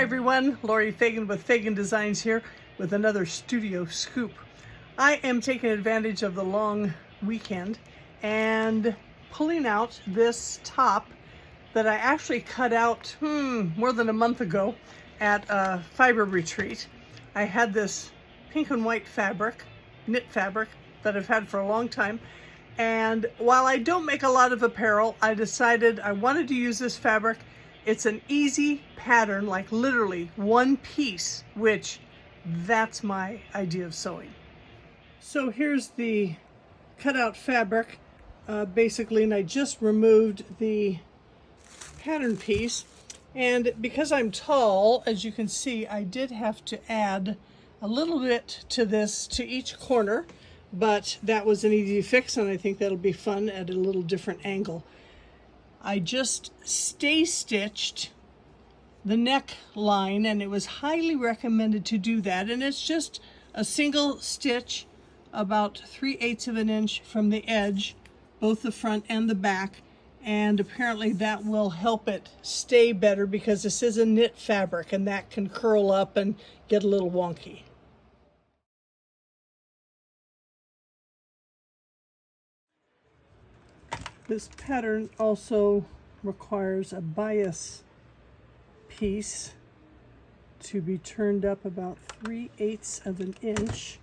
Hi everyone, Lori Fagan with Fagan Designs here with another studio scoop. I am taking advantage of the long weekend and pulling out this top that I actually cut out more than a month ago at a fiber retreat. I had this pink and white fabric, knit fabric, that I've had for a long time. And while I don't make a lot of apparel, I decided I wanted to use this fabric. It's an easy pattern, like literally one piece, which that's my idea of sewing. So here's the cutout fabric, basically, and I just removed the pattern piece. And because I'm tall, as you can see, I did have to add a little bit to this, to each corner, but that was an easy fix, and I think that'll be fun at a little different angle. I just stay stitched the neck line, and it was highly recommended to do that. And it's just a single stitch about 3/8 of an inch from the edge, both the front and the back. And apparently that will help it stay better because this is a knit fabric and that can curl up and get a little wonky. This pattern also requires a bias piece to be turned up about 3/8 of an inch,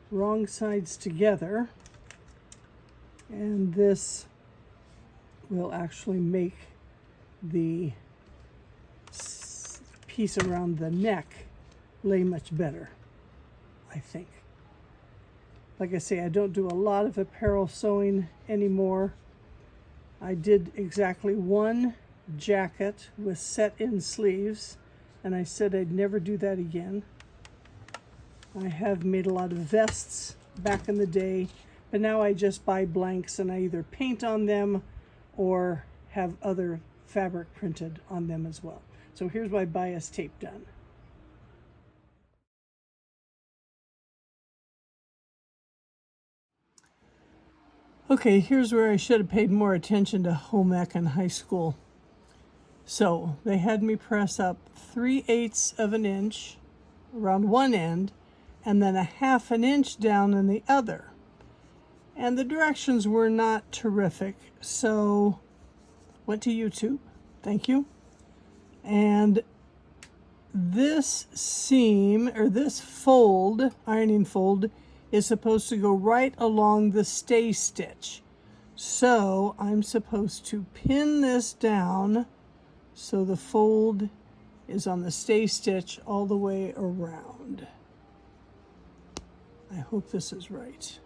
wrong sides together, and this will actually make the piece around the neck lay much better, I think. Like I say, I don't do a lot of apparel sewing anymore. I did exactly one jacket with set-in sleeves, and I said I'd never do that again. I have made a lot of vests back in the day, but now I just buy blanks and I either paint on them or have other fabric printed on them as well. So here's my bias tape done. Okay, here's where I should have paid more attention to home ec in high school. So they had me press up 3/8 of an inch around one end and then a 1/2 inch down in the other. And the directions were not terrific, so went to YouTube, thank you. And this seam, or this fold, ironing fold, is supposed to go right along the stay stitch. So I'm supposed to pin this down so the fold is on the stay stitch all the way around. I hope this is right.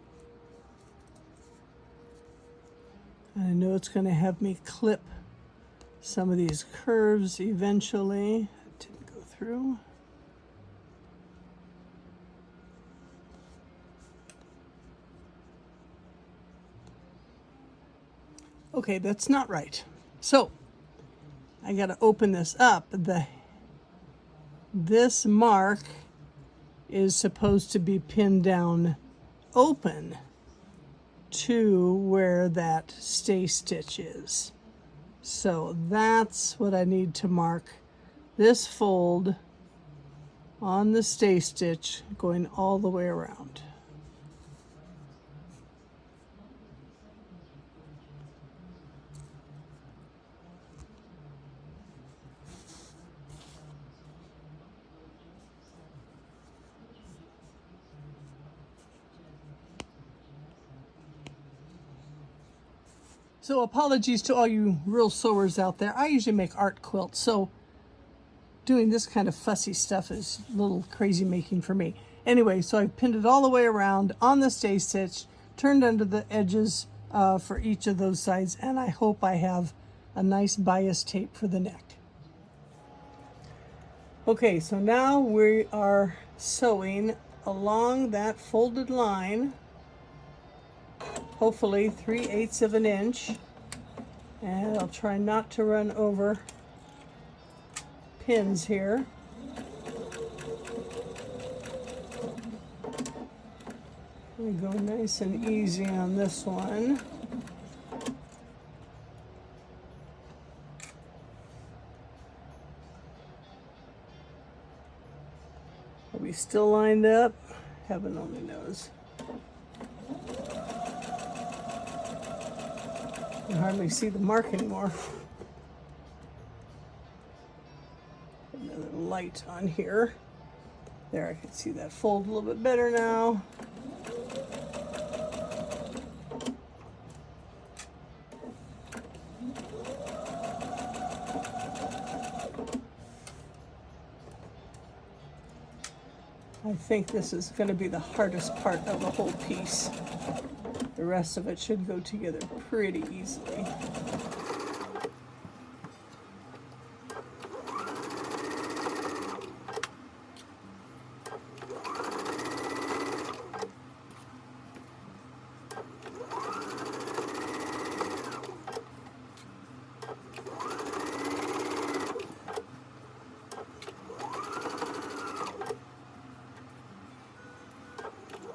And I know it's going to have me clip some of these curves eventually. It didn't go through. Okay, that's not right. So I got to open this up. This mark is supposed to be pinned down open to where that stay stitch is. So that's what I need to mark, this fold on the stay stitch going all the way around. So apologies to all you real sewers out there. I usually make art quilts, so doing this kind of fussy stuff is a little crazy making for me. Anyway, so I've pinned it all the way around on the stay stitch, turned under the edges for each of those sides, and I hope I have a nice bias tape for the neck. Okay, so now we are sewing along that folded line, hopefully 3/8 of an inch, and I'll try not to run over pins here. We go nice and easy on this one. we still lined up? Heaven only knows. You can hardly see the mark anymore. Another light on here. There, I can see that fold a little bit better now. I think this is going to be the hardest part of the whole piece. The rest of it should go together pretty easily.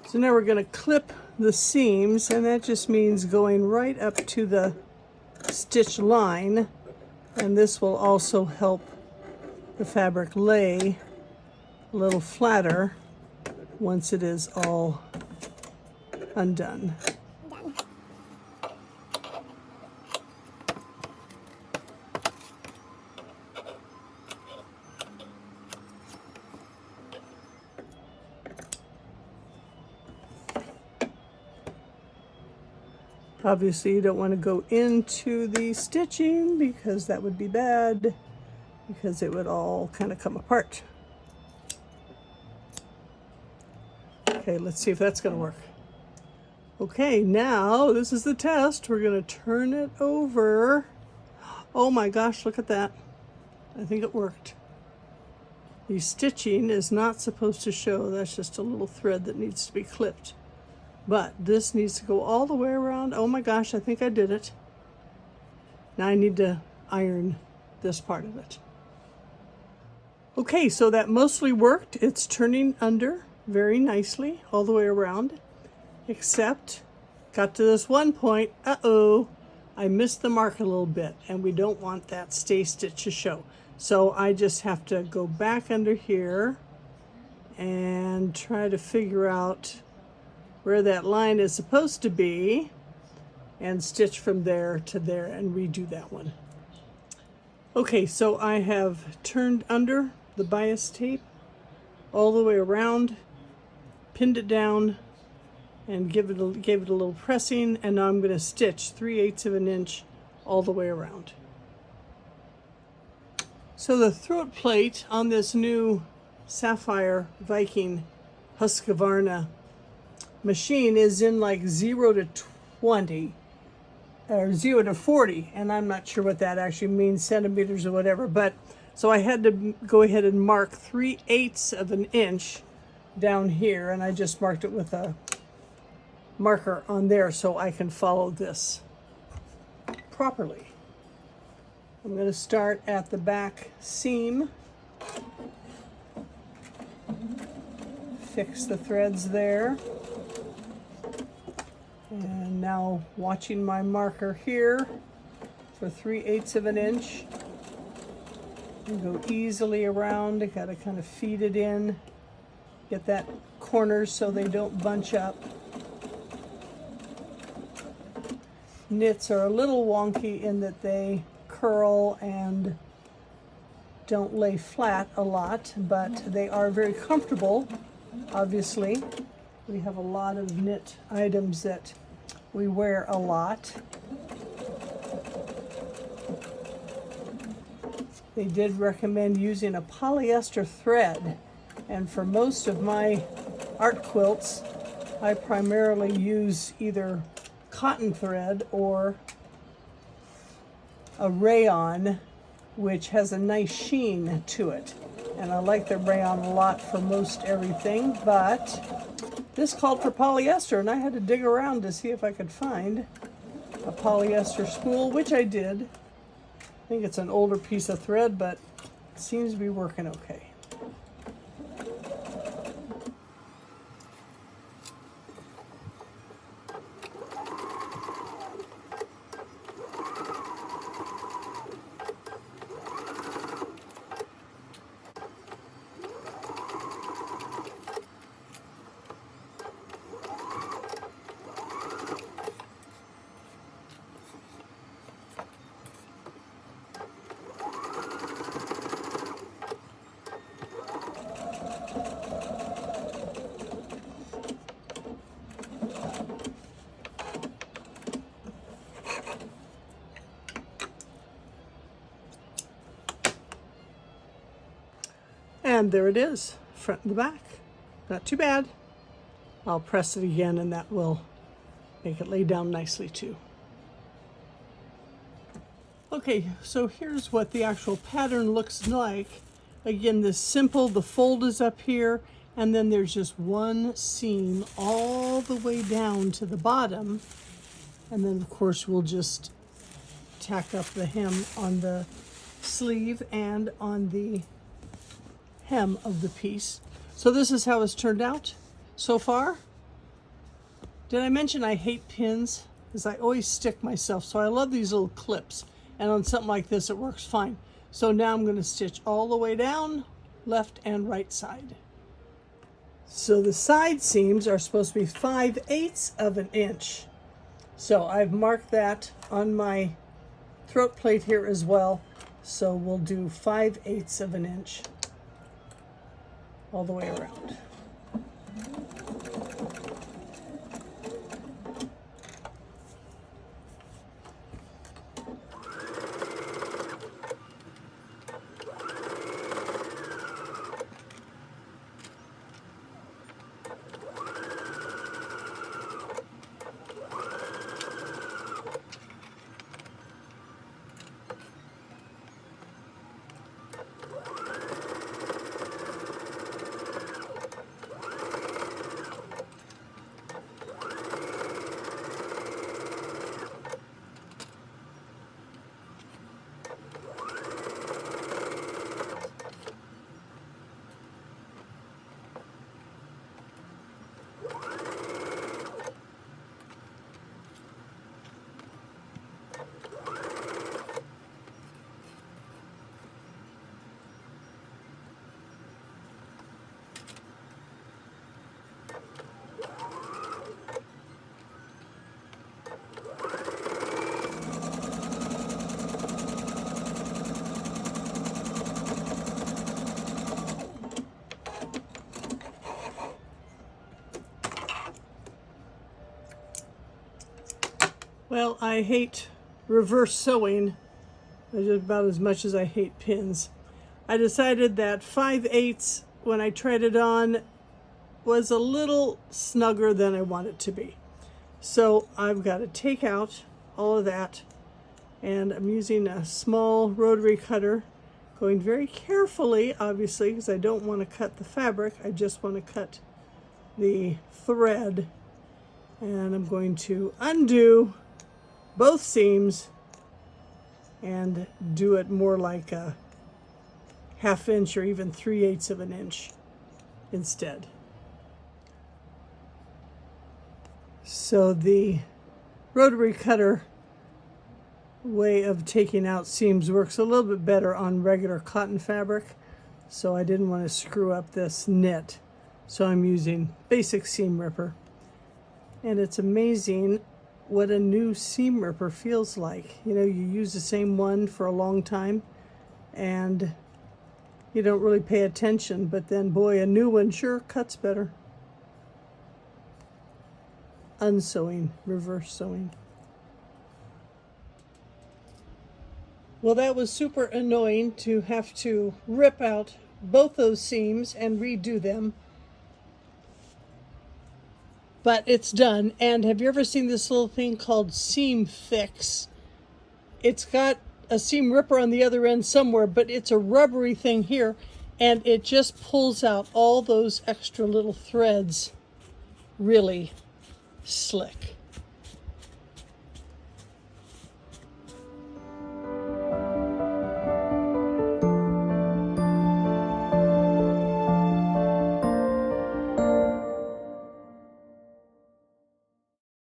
So now we're going to clip the seams, and that just means going right up to the stitch line, and this will also help the fabric lay a little flatter once it is all undone. Obviously, you don't want to go into the stitching because that would be bad, because it would all kind of come apart. Okay, let's see if that's going to work. Okay, now this is the test. We're going to turn it over. Oh my gosh, look at that. I think it worked. The stitching is not supposed to show. That's just a little thread that needs to be clipped. But this needs to go all the way around. Oh my gosh, I think I did it. Now I need to iron this part of it. Okay, so that mostly worked. It's turning under very nicely all the way around, except got to this one point. Uh-oh, I missed the mark a little bit, and we don't want that stay stitch to show. So I just have to go back under here and try to figure out where that line is supposed to be and stitch from there to there and redo that one. Okay, so I have turned under the bias tape all the way around, pinned it down, and gave it a little pressing, and now I'm going to stitch 3/8 of an inch all the way around. So the throat plate on this new Sapphire Viking Husqvarna machine is in like 0 to 20 or 0 to 40, and I'm not sure what that actually means, centimeters or whatever, but so I had to go ahead and mark 3/8 of an inch down here, and I just marked it with a marker on there so I can follow this properly. I'm going to start at the back seam, fix the threads there. And now watching my marker here for 3/8 of an inch. And go easily around. I gotta kind of feed it in, get that corners so they don't bunch up. Knits are a little wonky in that they curl and don't lay flat a lot, but they are very comfortable, obviously. We have a lot of knit items that we wear a lot. They did recommend using a polyester thread, and for most of my art quilts, I primarily use either cotton thread or a rayon, which has a nice sheen to it. And I like the rayon a lot for most everything, but this called for polyester, and I had to dig around to see if I could find a polyester spool, which I did. I think it's an older piece of thread, but it seems to be working okay. And there it is, front and the back. Not too bad. I'll press it again and that will make it lay down nicely too. Okay, so here's what the actual pattern looks like. Again, this simple, the fold is up here, and then there's just one seam all the way down to the bottom. And then of course we'll just tack up the hem on the sleeve and on the hem of the piece. So this is how it's turned out so far. Did I mention I hate pins? Because I always stick myself, so I love these little clips. And on something like this, it works fine. So now I'm going to stitch all the way down, left and right side. So the side seams are supposed to be 5/8 of an inch. So I've marked that on my throat plate here as well. So we'll do 5/8 of an inch all the way around. Well, I hate reverse sewing about as much as I hate pins. I decided that 5/8 when I tried it on was a little snugger than I want it to be. So I've got to take out all of that, and I'm using a small rotary cutter, going very carefully, obviously, because I don't want to cut the fabric. I just want to cut the thread, and I'm going to undo both seams and do it more like a 1/2 inch or even 3/8 of an inch instead. So the rotary cutter way of taking out seams works a little bit better on regular cotton fabric, so I didn't want to screw up this knit. So I'm using basic seam ripper, and it's amazing what a new seam ripper feels like. You know, you use the same one for a long time and you don't really pay attention, but then boy, a new one sure cuts better. Unsewing, reverse sewing. Well, that was super annoying to have to rip out both those seams and redo them. But it's done. And have you ever seen this little thing called Seam Fix? It's got a seam ripper on the other end somewhere, but it's a rubbery thing here, and it just pulls out all those extra little threads really slick.